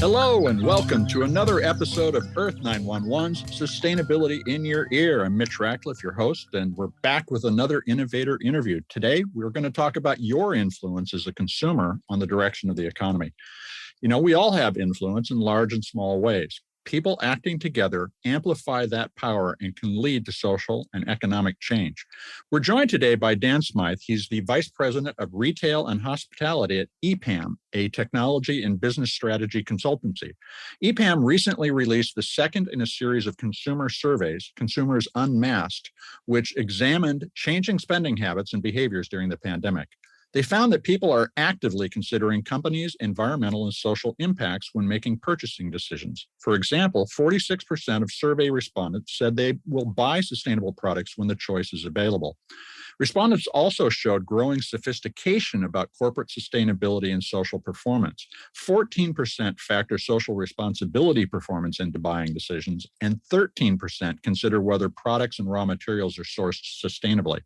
Hello and welcome to another episode of Earth911's Sustainability in Your Ear. I'm Mitch Ratcliffe, your host, and we're back with another innovator interview. Today, we're going to talk about your influence as a consumer on the direction of the economy. You know, we all have influence in large and small ways. People acting together amplify that power and can lead to social and economic change. We're joined today by Dan Smythe. He's the Vice President of Retail and Hospitality at EPAM, a technology and business strategy consultancy. EPAM recently released the second in a series of consumer surveys, Consumers Unmasked, which examined changing spending habits and behaviors during the pandemic. They found that people are actively considering companies' environmental and social impacts when making purchasing decisions. For example, 46% of survey respondents said they will buy sustainable products when the choice is available. Respondents also showed growing sophistication about corporate sustainability and social performance. 14% factor social responsibility performance into buying decisions, and 13% consider whether products and raw materials are sourced sustainably.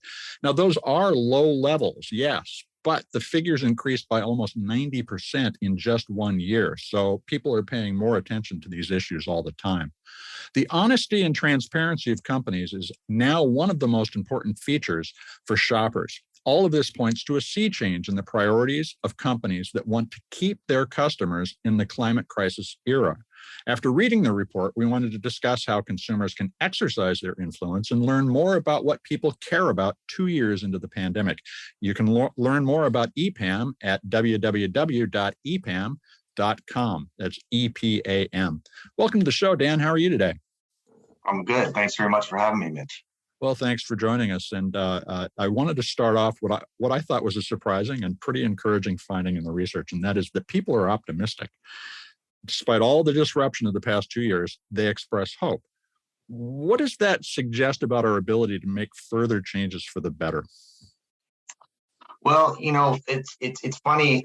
Now, those are low levels, yes, but the figures increased by almost 90% in just 1 year. So people are paying more attention to these issues all the time. The honesty and transparency of companies is now one of the most important features for shoppers. All of this points to a sea change in the priorities of companies that want to keep their customers in the climate crisis era. After reading the report, we wanted to discuss how consumers can exercise their influence and learn more about what people care about 2 years into the pandemic. You can learn more about EPAM at www.epam.com. That's EPAM. Welcome to the show, Dan. How are you today? I'm good. Thanks very much for having me, Mitch. Well, thanks for joining us. And I wanted to start off what I thought was a surprising and pretty encouraging finding in the research, and that is that people are optimistic. Despite all the disruption of the past 2 years, they express hope. What does that suggest about our ability to make further changes for the better? Well, you know, it's funny.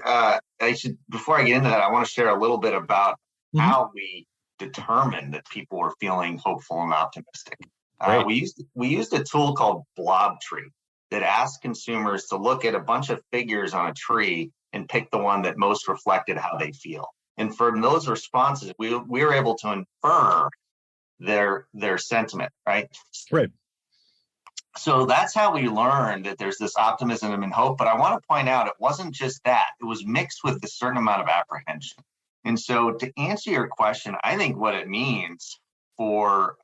Before I get into that, I want to share a little bit about how we determined that people were feeling hopeful and optimistic. We used a tool called Blob Tree that asked consumers to look at a bunch of figures on a tree and pick the one that most reflected how they feel. And from those responses, we were able to infer their sentiment, right? Right. So that's how we learned that there's this optimism and hope. But I want to point out it wasn't just that. It was mixed with a certain amount of apprehension. And so to answer your question, I think what it means for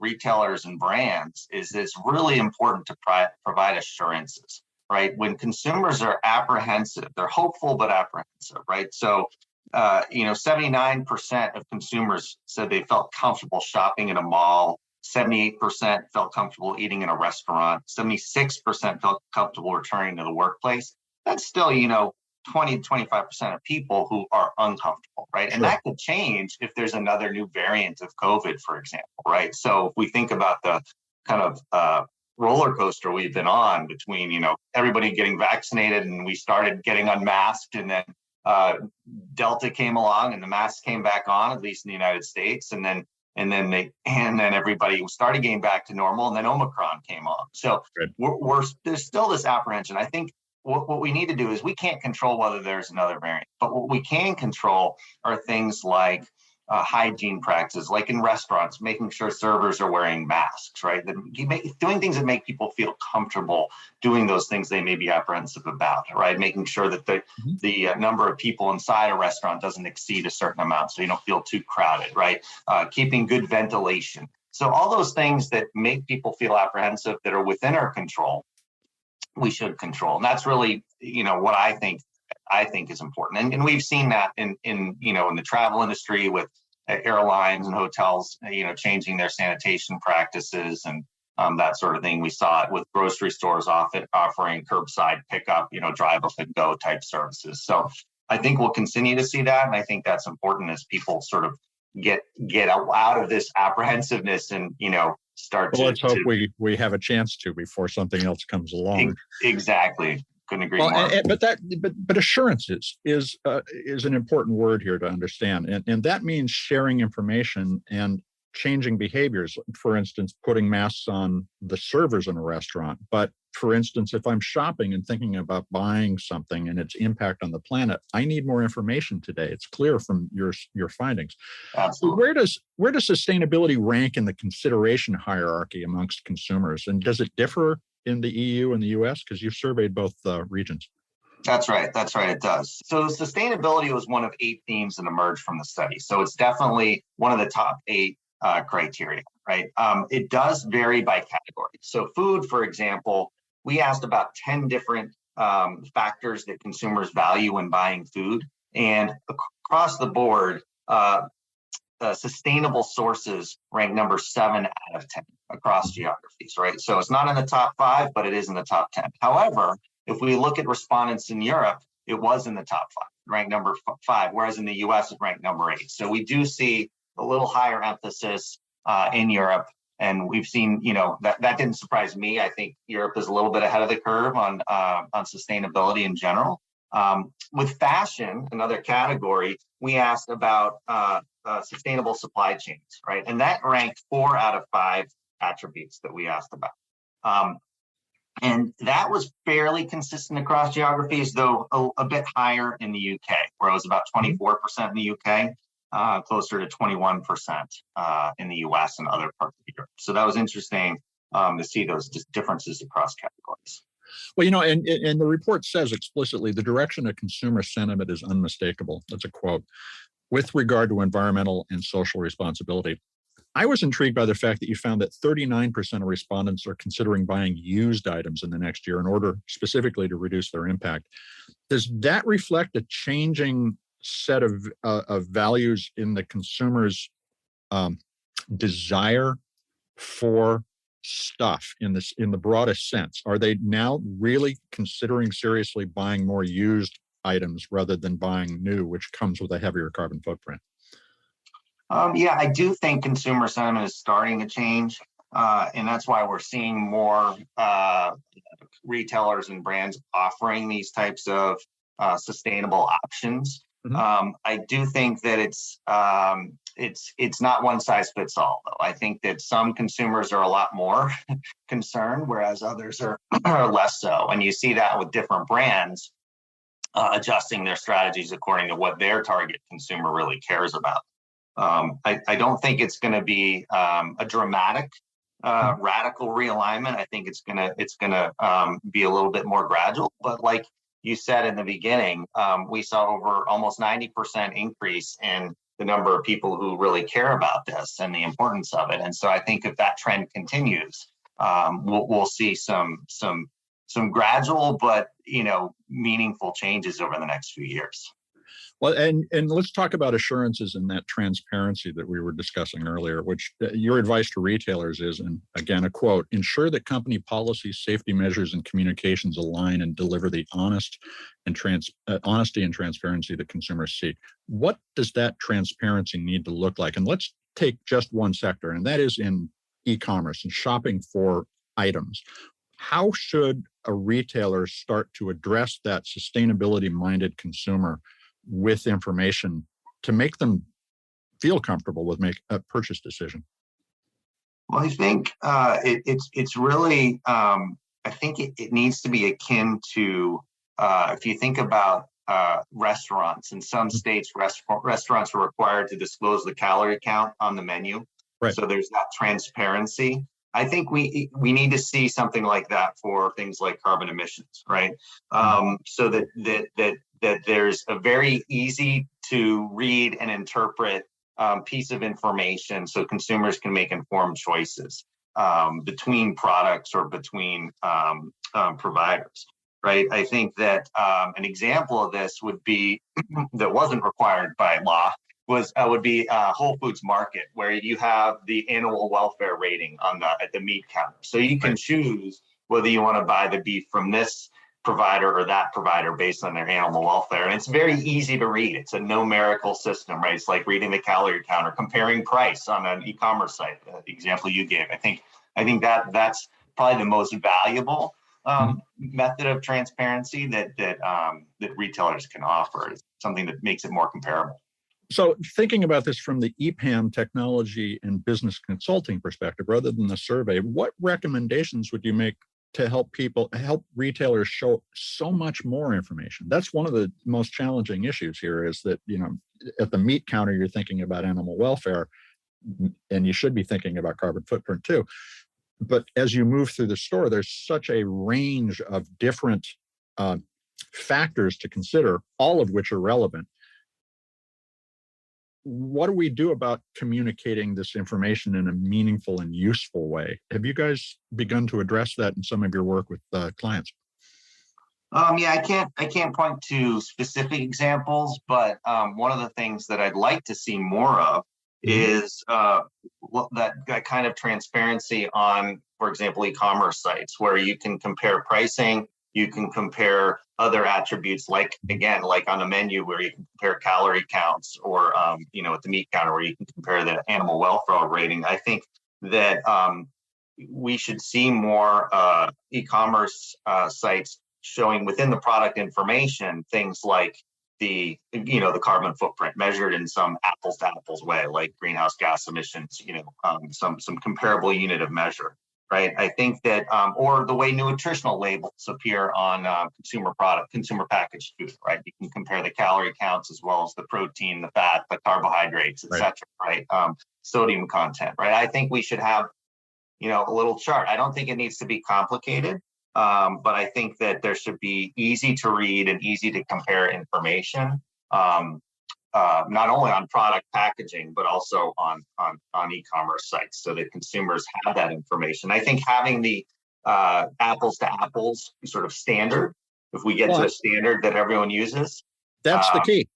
retailers and brands is it's really important to provide assurances, right? When consumers are apprehensive, they're hopeful but apprehensive, right? So 79% of consumers said they felt comfortable shopping in a mall. 78% felt comfortable eating in a restaurant. 76% felt comfortable returning to the workplace. That's still, 20 to 25% of people who are uncomfortable, right? And that could change if there's another new variant of COVID, for example, right? So if we think about the kind of roller coaster we've been on between, everybody getting vaccinated and we started getting unmasked, and then Delta came along and the masks came back on, at least in the United States, and then everybody started getting back to normal, and then Omicron came on. So there's still this apprehension. I think what we need to do is we can't control whether there's another variant, but what we can control are things like hygiene practices, like in restaurants, making sure servers are wearing masks, right? Doing things that make people feel comfortable doing those things they may be apprehensive about, right? Making sure that the number of people inside a restaurant doesn't exceed a certain amount so you don't feel too crowded, right? Keeping good ventilation. So all those things that make people feel apprehensive that are within our control, we should control. And that's really, what I think is important. And we've seen that in the travel industry with airlines and hotels, changing their sanitation practices and that sort of thing. We saw it with grocery stores often offering curbside pickup, drive up and go type services. So I think we'll continue to see that. And I think that's important as people sort of get out of this apprehensiveness and, let's hope we have a chance to before something else comes along. Exactly. Couldn't agree more. But assurances is an important word here to understand, and that means sharing information and changing behaviors. For instance, putting masks on the servers in a restaurant. But for instance, if I'm shopping and thinking about buying something and its impact on the planet, I need more information today. It's clear from your findings. Absolutely. Where does sustainability rank in the consideration hierarchy amongst consumers? And does it differ in the EU and the US? Because you've surveyed both regions. That's right. It does. So sustainability was one of 8 themes that emerged from the study. So it's definitely one of the top 8 criteria, right? It does vary by category. So food, for example, we asked about 10 different factors that consumers value when buying food. And across the board, sustainable sources rank number 7 out of 10 across geographies, right? So it's not in the top 5, but it is in the top 10. However, if we look at respondents in Europe, it was in the top 5, ranked number 5, whereas in the US it ranked number 8. So we do see a little higher emphasis in Europe. And we've seen, that didn't surprise me. I think Europe is a little bit ahead of the curve on sustainability in general. With fashion, another category, we asked about sustainable supply chains, right? And that ranked 4 out of 5 attributes that we asked about. And that was fairly consistent across geographies, though a bit higher in the UK, where it was about 24% in the UK, closer to 21% in the US and other parts of Europe. So that was interesting to see those differences across categories. Well, and the report says explicitly the direction of consumer sentiment is unmistakable. That's a quote. With regard to environmental and social responsibility, I was intrigued by the fact that you found that 39% of respondents are considering buying used items in the next year in order specifically to reduce their impact. Does that reflect a changing set of values in the consumer's desire for stuff in the broadest sense? Are they now really considering seriously buying more used items rather than buying new, which comes with a heavier carbon footprint? Yeah, I do think consumer sentiment is starting to change. And that's why we're seeing more retailers and brands offering these types of sustainable options. Mm-hmm. I do think that it's not one size fits all, though. I think that some consumers are a lot more concerned, whereas others are less so. And you see that with different brands adjusting their strategies according to what their target consumer really cares about. I don't think it's going to be a dramatic, radical realignment. I think it's gonna be a little bit more gradual. But like you said in the beginning, we saw over almost 90% increase in the number of people who really care about this and the importance of it. And so I think if that trend continues, we'll see some gradual but meaningful changes over the next few years. Well, and let's talk about assurances and that transparency that we were discussing earlier, which your advice to retailers is, and again, a quote, ensure that company policies, safety measures, and communications align and deliver the honesty and transparency that consumers seek. What does that transparency need to look like? And let's take just one sector, and that is in e-commerce and shopping for items. How should a retailer start to address that sustainability-minded consumer with information to make them feel comfortable with make a purchase decision? Well, I think it's really I think it needs to be akin to if you think about restaurants. In some states, restaurants are required to disclose the calorie count on the menu. Right. So there's that transparency. I think we need to see something like that for things like carbon emissions, right? So that there's a very easy to read and interpret piece of information so consumers can make informed choices between products or between providers, right? I think that an example of this would be that wasn't required by law would be Whole Foods Market, where you have the animal welfare rating at the meat counter. So you can choose whether you want to buy the beef from this provider or that provider based on their animal welfare. And it's very easy to read. It's a numerical system, right? It's like reading the calorie counter, comparing price on an e-commerce site, the example you gave. I think that's probably the most valuable method of transparency that retailers can offer. It's something that makes it more comparable. So thinking about this from the EPAM technology and business consulting perspective, rather than the survey, what recommendations would you make to help retailers show so much more information? That's one of the most challenging issues here is that, at the meat counter, you're thinking about animal welfare, and you should be thinking about carbon footprint too. But as you move through the store, there's such a range of different factors to consider, all of which are relevant. What do we do about communicating this information in a meaningful and useful way? Have you guys begun to address that in some of your work with clients? Yeah, I can't point to specific examples, but one of the things that I'd like to see more of is that kind of transparency on, for example, e-commerce sites where you can compare pricing, you can compare other attributes like on a menu where you can compare calorie counts, or at the meat counter where you can compare the animal welfare rating. I think that we should see more e-commerce sites showing within the product information things like the carbon footprint measured in some apples to apples way, like greenhouse gas emissions, some comparable unit of measure. Right. I think that, or the way nutritional labels appear on consumer packaged food. Right. You can compare the calorie counts as well as the protein, the fat, the carbohydrates, et cetera. Right. Sodium content. Right. I think we should have, a little chart. I don't think it needs to be complicated, but I think that there should be easy to read and easy to compare information. Not only on product packaging, but also on e-commerce sites so that consumers have that information. I think having the apples to apples sort of standard, if we get to a standard that everyone uses. That's the key.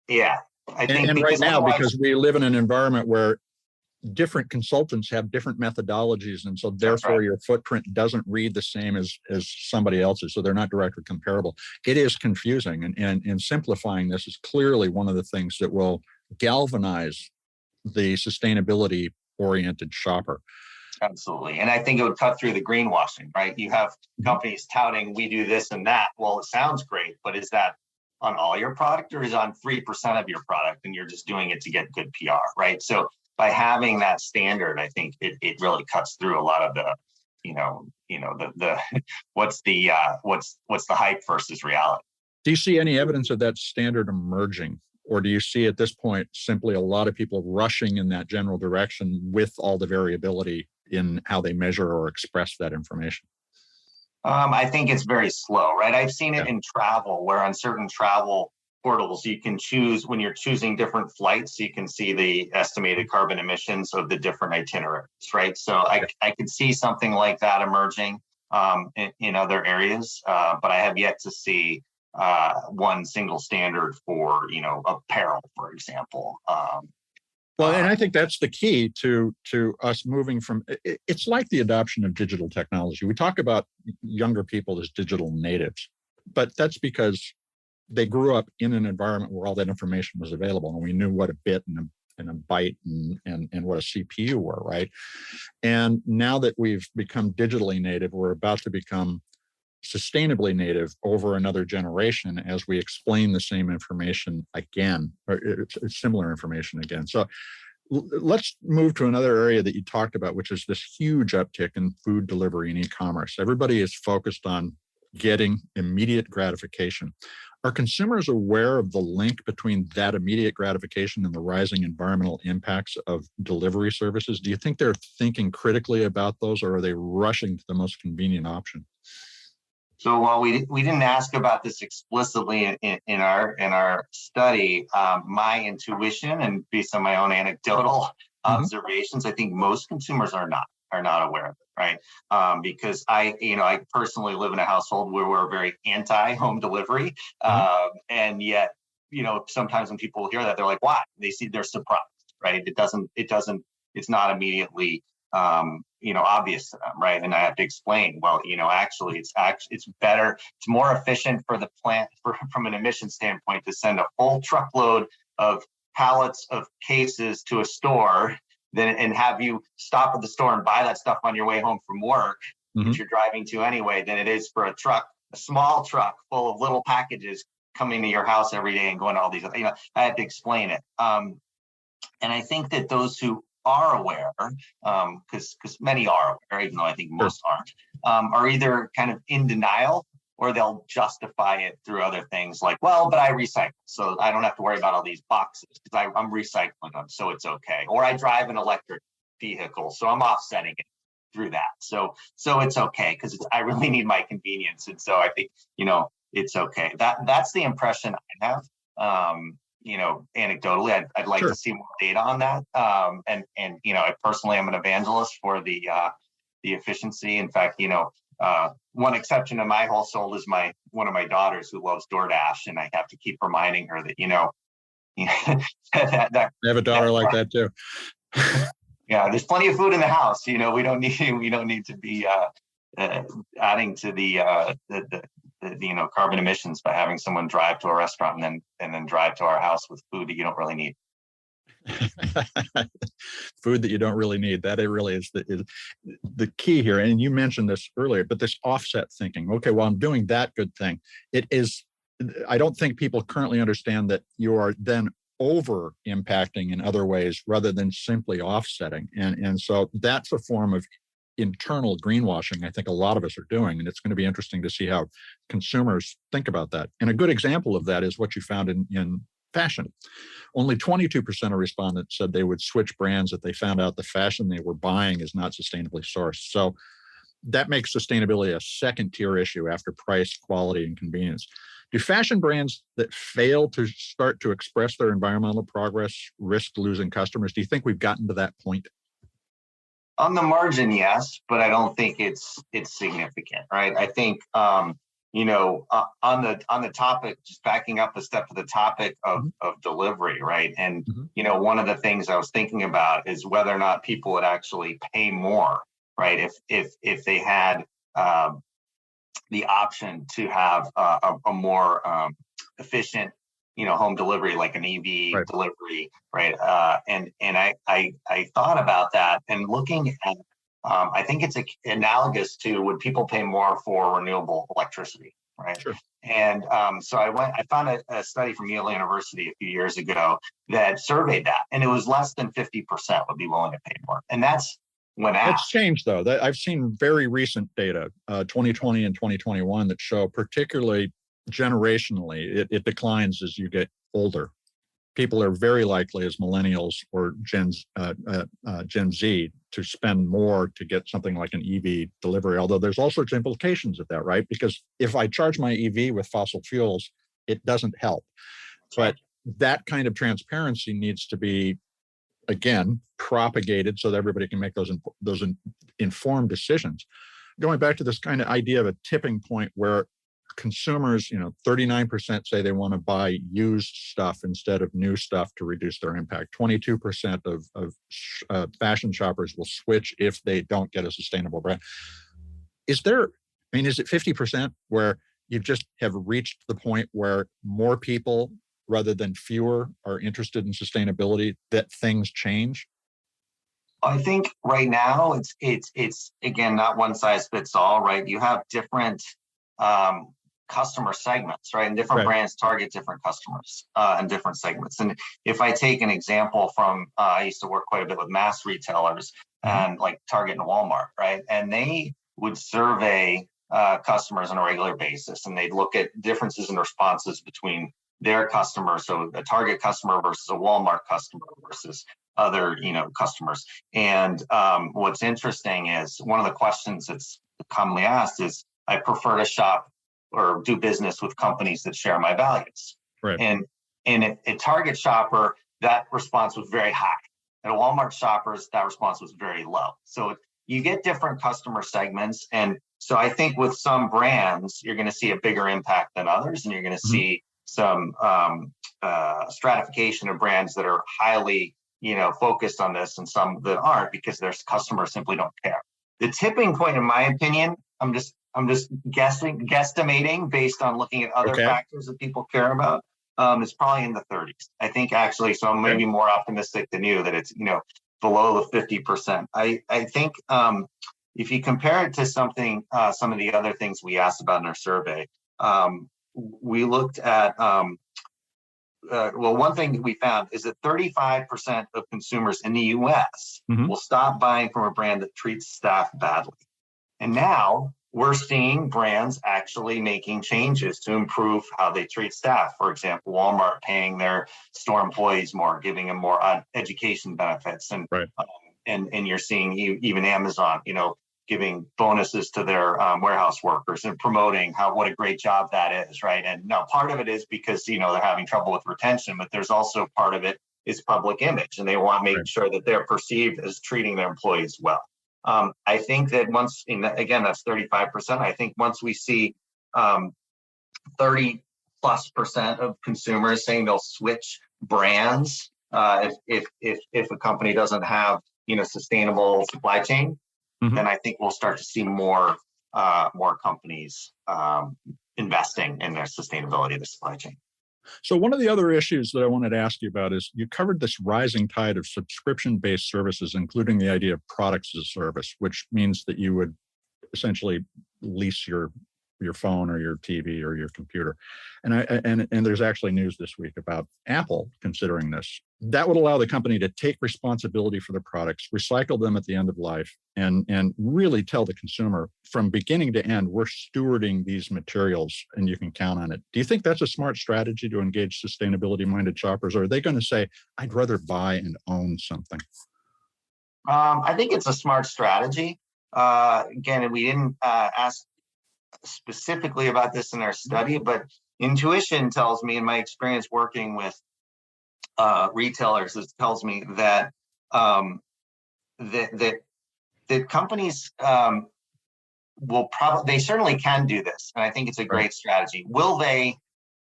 Yeah. I think and right now, because we live in an environment where different consultants have different methodologies, and so therefore your footprint doesn't read the same as somebody else's, so they're not directly comparable. It is confusing, and simplifying this is clearly one of the things that will galvanize the sustainability oriented shopper. Absolutely. And I think it would cut through the greenwashing, right? You have companies touting, we do this and that. Well, it sounds great, but is that on all your product, or is it on 3% of your product and you're just doing it to get good PR, right? So by having that standard, I think it really cuts through a lot of the, the what's the hype versus reality. Do you see any evidence of that standard emerging, or do you see at this point simply a lot of people rushing in that general direction with all the variability in how they measure or express that information? I think it's very slow, right? I've seen it in travel, where on certain travel portals, you can choose, when you're choosing different flights, you can see the estimated carbon emissions of the different itineraries, right? So I could see something like that emerging in other areas, but I have yet to see one single standard for, apparel, for example. Well, and I think that's the key to us moving from, it's like the adoption of digital technology. We talk about younger people as digital natives, but that's because they grew up in an environment where all that information was available, and we knew what a bit and a byte and what a CPU were, right? And now that we've become digitally native, we're about to become sustainably native over another generation as we explain the same information again, or similar information again. So let's move to another area that you talked about, which is this huge uptick in food delivery and e-commerce. Everybody is focused on getting immediate gratification. Are consumers aware of the link between that immediate gratification and the rising environmental impacts of delivery services? Do you think they're thinking critically about those, or are they rushing to the most convenient option? So while we didn't ask about this explicitly in our study, my intuition and based on my own anecdotal observations, I think most consumers are not aware of it, right? Because I personally live in a household where we're very anti-home delivery, and yet sometimes when people hear that, they're like, "Why?" They're surprised, right? It's not immediately obvious to them, right? And I have to explain, well, actually it's better, it's more efficient for the plant from an emission standpoint to send a full truckload of pallets of cases to a store and have you stop at the store and buy that stuff on your way home from work, which you're driving to anyway, than it is for a small truck full of little packages coming to your house every day and going to all these, I had to explain it. And I think that those who are aware, because many are aware, even though I think most aren't, are either kind of in denial, or they'll justify it through other things like, well, but I recycle, so I don't have to worry about all these boxes because I'm recycling them, so it's okay. Or I drive an electric vehicle, so I'm offsetting it through that. So it's okay because I really need my convenience. And so I think, it's okay. That's the impression I have. Anecdotally, I'd like to see more data on that. And I personally am an evangelist for the efficiency. In fact, one exception to my household is one of my daughters who loves DoorDash, and I have to keep reminding her that I have a daughter like that too. Yeah, there's plenty of food in the house. We don't need to be adding to the carbon emissions by having someone drive to a restaurant and then drive to our house with food that you don't really need. Food that you don't really need. That it really is the key here. And you mentioned this earlier, but this offset thinking. Okay, well, I'm doing that good thing. It is. I don't think people currently understand that you are then over impacting in other ways rather than simply offsetting. And so that's a form of internal greenwashing I think a lot of us are doing. And it's going to be interesting to see how consumers think about that. And a good example of that is what you found in fashion. Only 22% of respondents said they would switch brands if they found out the fashion they were buying is not sustainably sourced. So that makes sustainability a second tier issue after price, quality, and convenience. Do fashion brands that fail to start to express their environmental progress risk losing customers? Do you think we've gotten to that point? On the margin, yes, but I don't think it's significant, right? I think on the topic, just backing up a step to the topic of delivery, right? And one of the things I was thinking about is whether or not people would actually pay more, right? If they had the option to have a more efficient, home delivery, like an EV delivery, right? And I thought about that and looking at, I think it's analogous to would people pay more for renewable electricity, right? Sure. And so I found a study from Yale University a few years ago that surveyed that, and it was less than 50% would be willing to pay more, and that's when asked. It's changed though. I've seen very recent data, 2020 and 2021, that show particularly generationally, it declines as you get older. People are very likely as millennials or Gen Z to spend more to get something like an EV delivery, although there's all sorts of implications of that, right? Because if I charge my EV with fossil fuels, it doesn't help. But that kind of transparency needs to be, again, propagated so that everybody can make those informed decisions. Going back to this kind of idea of a tipping point where consumers, 39% say they want to buy used stuff instead of new stuff to reduce their impact. 22% of fashion shoppers will switch if they don't get a sustainable brand. Is it 50% where you just have reached the point where more people rather than fewer are interested in sustainability, that things change? I think right now it's again, not one size fits all, right? You have different customer segments, right? And different brands target different customers and different segments. And if I take an example from, I used to work quite a bit with mass retailers and like Target and Walmart, right? And they would survey customers on a regular basis, and they'd look at differences in responses between their customers, so a Target customer versus a Walmart customer versus other, customers. And what's interesting is one of the questions that's commonly asked is, I prefer to shop or do business with companies that share my values. Right. And a Target shopper, that response was very high. And a Walmart shoppers, that response was very low. So you get different customer segments. And so I think with some brands, you're going to see a bigger impact than others, and you're going to see some stratification of brands that are highly, focused on this, and some that aren't because their customers simply don't care. The tipping point, in my opinion, I'm just guesstimating based on looking at other factors that people care about. It's probably in the 30s. I think actually, so I'm maybe more optimistic than you that it's, below the 50%. I think if you compare it to something, some of the other things we asked about in our survey, we looked at, well, one thing we found is that 35% of consumers in the US will stop buying from a brand that treats staff badly. And now we're seeing brands actually making changes to improve how they treat staff. For example, Walmart paying their store employees more, giving them more education benefits. And, right. And you're seeing even Amazon, giving bonuses to their warehouse workers and promoting what a great job that is, right? And now part of it is because, they're having trouble with retention, but there's also part of it is public image, and they want to make sure that they're perceived as treating their employees well. I think that once, again, that's 35%. I think once we see 30+% of consumers saying they'll switch brands if a company doesn't have sustainable supply chain, then I think we'll start to see more companies investing in their sustainability of the supply chain. So one of the other issues that I wanted to ask you about is you covered this rising tide of subscription-based services, including the idea of products as a service, which means that you would essentially lease your phone or your TV or your computer. And there's actually news this week about Apple considering this. That would allow the company to take responsibility for the products, recycle them at the end of life, and really tell the consumer from beginning to end, we're stewarding these materials and you can count on it. Do you think that's a smart strategy to engage sustainability-minded shoppers, or are they going to say, I'd rather buy and own something? I think it's a smart strategy. Again, we didn't ask specifically about this in our study, but intuition tells me, in my experience working with retailers, it tells me that that companies will probably, they certainly can do this, and I think it's a great strategy. Will they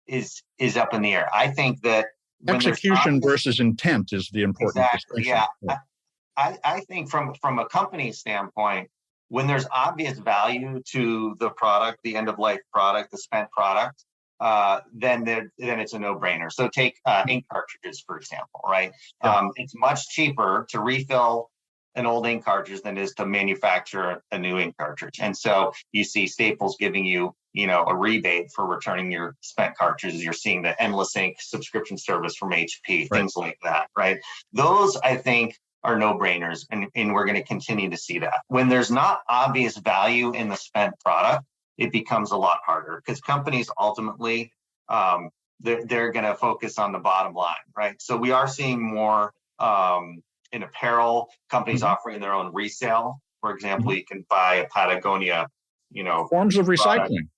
is up in the air. I think that execution versus intent is the important distinction. Yeah, I think from a company standpoint, when there's obvious value to the product, the end of life product, the spent product, then it's a no-brainer. So take ink cartridges, for example, right? Yeah. It's much cheaper to refill an old ink cartridge than it is to manufacture a new ink cartridge. And so you see Staples giving you, a rebate for returning your spent cartridges. You're seeing the Endless Ink subscription service from HP, things like that, right? Those, I think, are no-brainers, and we're going to continue to see that. When there's not obvious value in the spent product, it becomes a lot harder because companies ultimately, they're going to focus on the bottom line, right? So we are seeing more in apparel, companies offering their own resale. For example, you can buy a Patagonia, forms of recycling.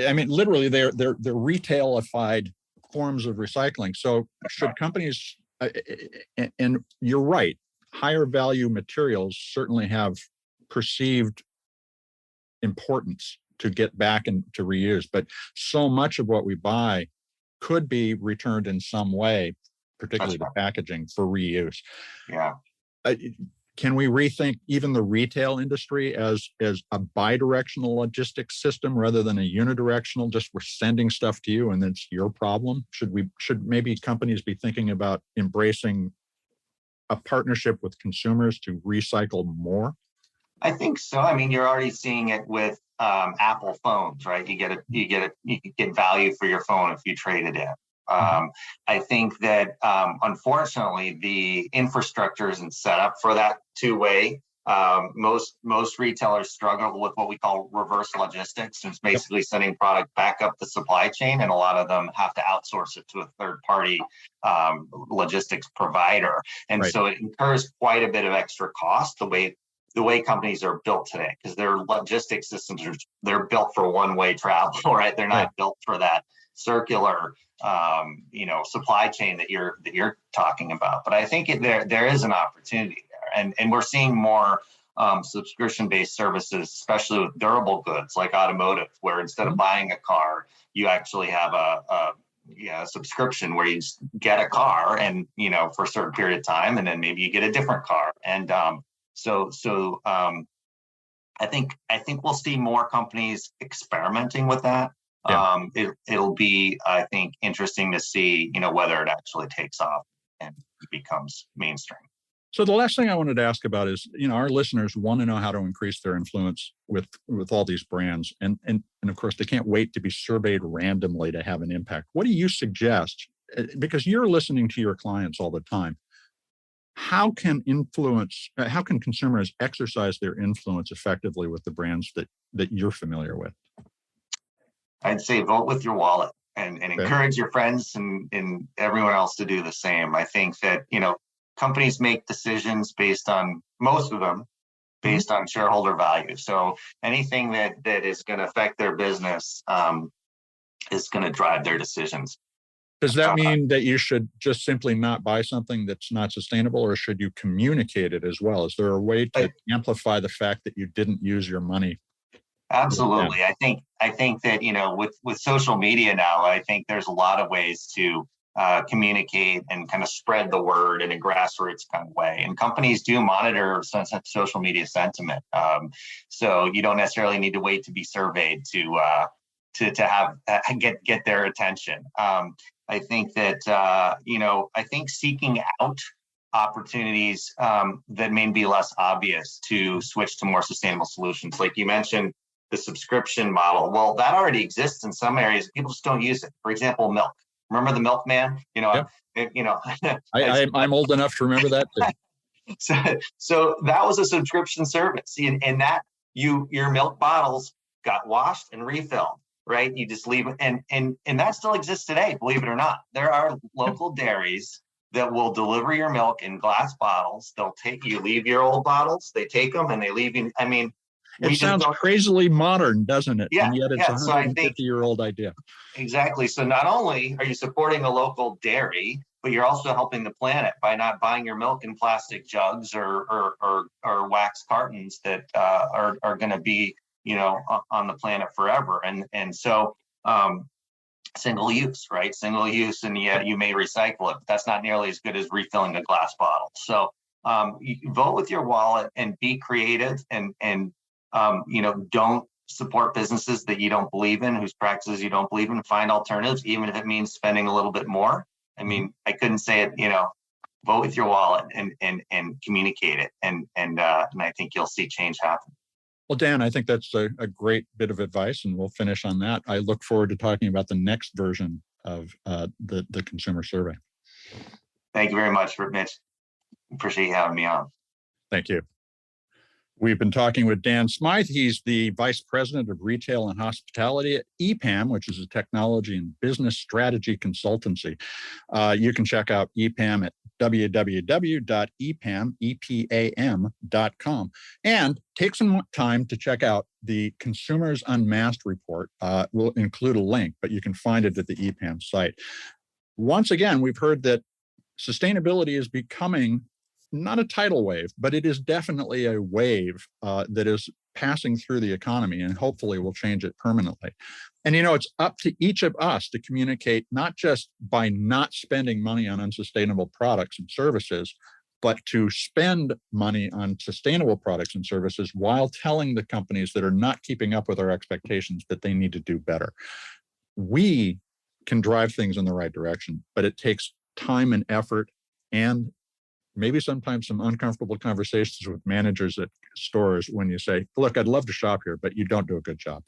I mean, literally, they're retailified forms of recycling. So should companies, and you're right, higher value materials certainly have perceived importance to get back and to reuse, but so much of what we buy could be returned in some way, particularly the packaging, for reuse. Yeah. Can we rethink even the retail industry as a bidirectional logistics system rather than a unidirectional, just we're sending stuff to you and it's your problem? Should maybe companies be thinking about embracing a partnership with consumers to recycle more? I think so. I mean, you're already seeing it with Apple phones, right? You get value for your phone if you trade it in. I think that unfortunately the infrastructure isn't set up for that two-way. Most retailers struggle with what we call reverse logistics. It's basically sending product back up the supply chain, and a lot of them have to outsource it to a third-party logistics provider. And so it incurs quite a bit of extra cost the way companies are built today, because their logistics systems they're built for one-way travel, right? They're not built for that circular supply chain that you're talking about. But I think there is an opportunity there, and we're seeing more subscription-based services, especially with durable goods like automotive, where instead of buying a car, you actually have a subscription where you just get a car and for a certain period of time, and then maybe you get a different car. And so I think we'll see more companies experimenting with that. It'll be, I think, interesting to see, whether it actually takes off and becomes mainstream. So the last thing I wanted to ask about is, our listeners want to know how to increase their influence with all these brands. And of course, they can't wait to be surveyed randomly to have an impact. What do you suggest? Because you're listening to your clients all the time. How can consumers exercise their influence effectively with the brands that you're familiar with? I'd say vote with your wallet and Okay. encourage your friends and everyone else to do the same. I think that, companies make decisions most of them based on shareholder value. So anything that is going to affect their business is going to drive their decisions. Does that mean that you should just simply not buy something that's not sustainable, or should you communicate it as well? Is there a way to amplify the fact that you didn't use your money? Absolutely. I think that, with social media now, I think there's a lot of ways to communicate and kind of spread the word in a grassroots kind of way. And companies do monitor social media sentiment. So you don't necessarily need to wait to be surveyed to have get their attention. I think that I think seeking out opportunities that may be less obvious to switch to more sustainable solutions, like you mentioned, the subscription model. Well, that already exists in some areas. People just don't use it. For example, milk. Remember the milkman? Yep. I'm old enough to remember that too. So that was a subscription service, and that your milk bottles got washed and refilled, right? You just leave it, and that still exists today, believe it or not. There are local dairies that will deliver your milk in glass bottles. You leave your old bottles, they take them and they leave you. I mean, it sounds crazily modern, doesn't it? Yeah, and yet it's a 150-year-old idea. Exactly. So not only are you supporting a local dairy, but you're also helping the planet by not buying your milk in plastic jugs or wax cartons that are going to be, on the planet forever. And so single use, right? Single use, and yet you may recycle it, but that's not nearly as good as refilling a glass bottle. So you vote with your wallet and be creative and don't support businesses that you don't believe in, whose practices you don't believe in. Find alternatives, even if it means spending a little bit more. I mean, I couldn't say it, vote with your wallet and communicate it. And I think you'll see change happen. Well, Dan, I think that's a great bit of advice, and we'll finish on that. I look forward to talking about the next version of the consumer survey. Thank you very much, Mitch. Appreciate you having me on. Thank you. We've been talking with Dan Smythe. He's the Vice President of Retail and Hospitality at EPAM, which is a technology and business strategy consultancy. You can check out EPAM at www.epam.com and take some time to check out the Consumers Unmasked report. We'll include a link, but you can find it at the EPAM site. Once again, we've heard that sustainability is becoming not a tidal wave, but it is definitely a wave that is passing through the economy, and hopefully will change it permanently. And it's up to each of us to communicate, not just by not spending money on unsustainable products and services, but to spend money on sustainable products and services while telling the companies that are not keeping up with our expectations that they need to do better. We can drive things in the right direction, but it takes time and effort, and maybe sometimes some uncomfortable conversations with managers at stores when you say, look, I'd love to shop here, but you don't do a good job.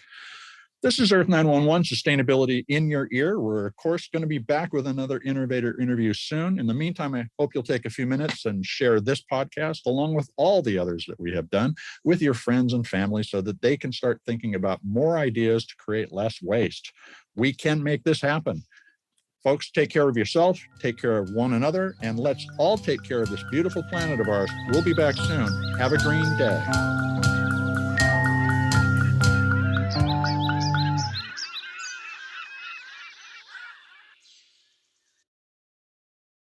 This is Earth911, Sustainability in Your Ear. We're, of course, going to be back with another innovator interview soon. In the meantime, I hope you'll take a few minutes and share this podcast, along with all the others that we have done, with your friends and family so that they can start thinking about more ideas to create less waste. We can make this happen. Folks, take care of yourself, take care of one another, and let's all take care of this beautiful planet of ours. We'll be back soon. Have a green day.